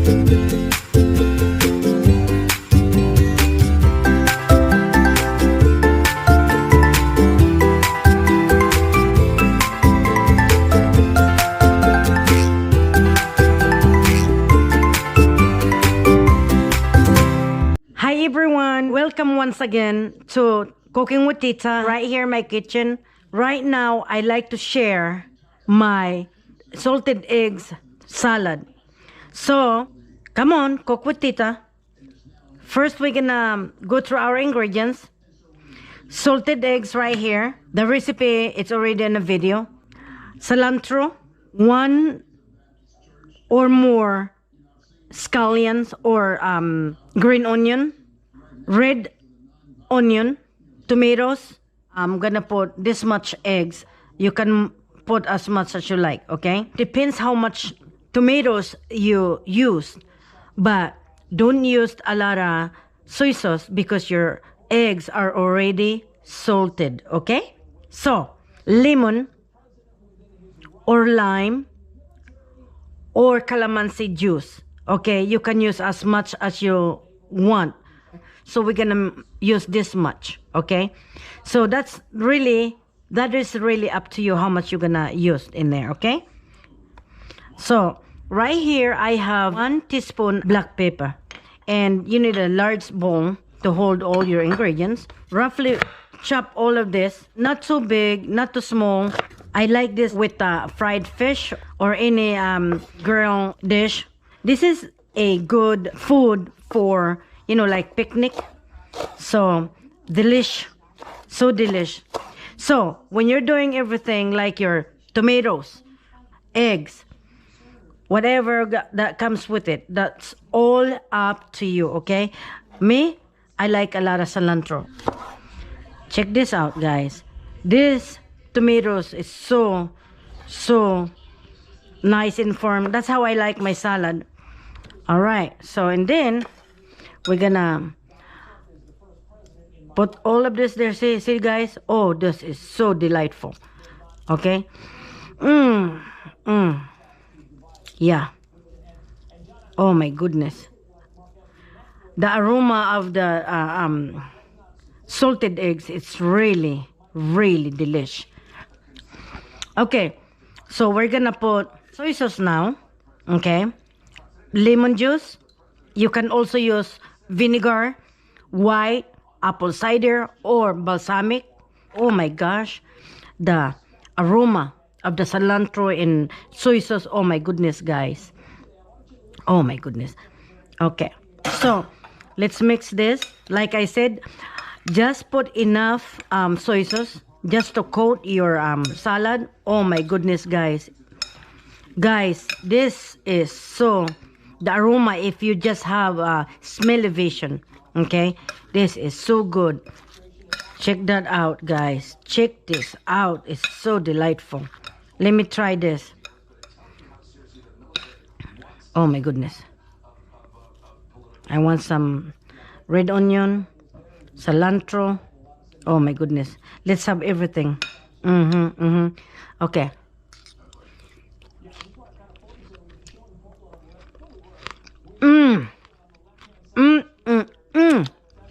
Hi everyone, welcome once again to Cooking with Tita right here in my kitchen. Right now, I like to share my salted eggs salad. So, come on, cook with Tita. First, we're gonna go through our ingredients. Salted eggs right here. The recipe, it's already in a video. Cilantro, 1 or more scallions or green onion, red onion, tomatoes. I'm gonna put this much eggs. You can put as much as you like, okay? Depends how much tomatoes you use, but don't use a lot of soy sauce because your eggs are already salted, okay? So, lemon or lime or calamansi juice. Okay, you can use as much as you want. So we're gonna use this much, okay? So that is really up to you how much you're gonna use in there, okay? So right here I have 1 teaspoon black pepper, and you need a large bowl to hold all your ingredients. Roughly chop all of this, not too big, not too small. I like this with fried fish or any grilled dish. This is a good food for, like picnic. So, delish. So delish. So, when you're doing everything like your tomatoes, eggs, whatever that comes with it, that's all up to you, okay? Me, I like a lot of cilantro. Check this out, guys. This tomatoes is so nice and firm. That's how I like my salad. All right, so and then we're gonna put all of this there. See guys, oh, this is so delightful. Okay. Yeah. Oh my goodness, the aroma of the salted eggs, it's really delish. Okay, so we're gonna put soy sauce now. Okay, lemon juice. You can also use vinegar, white, apple cider, or balsamic. Oh my gosh, the aroma of the cilantro and soy sauce. Oh my goodness, guys. Oh my goodness. Okay, so let's mix this. Like I said, just put enough soy sauce just to coat your salad. Oh my goodness, guys. Guys, this is so, the aroma, if you just have smell-o-vision, okay, this is so good. Check that out, guys. Check this out. It's so delightful. Let me try this. Oh my goodness. I want some red onion, cilantro. Oh my goodness. Let's have everything. Okay.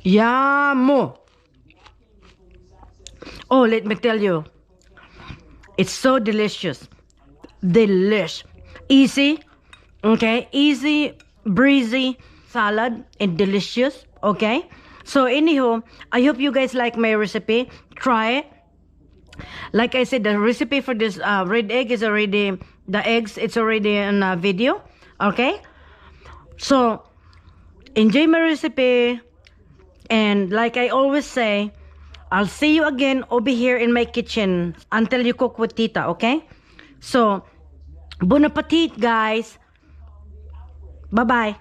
Yummo. Oh, let me tell you, it's so delicious. Delish. Easy. Okay, easy, breezy salad and delicious. Okay, so anyhow, I hope you guys like my recipe. Try it. Like I said, the recipe for this red egg is already, the eggs, it's already in a video. Okay, so enjoy my recipe, and like I always say, I'll see you again over here in my kitchen until you cook with Tita. Okay, so bon appetit, guys. Bye-bye.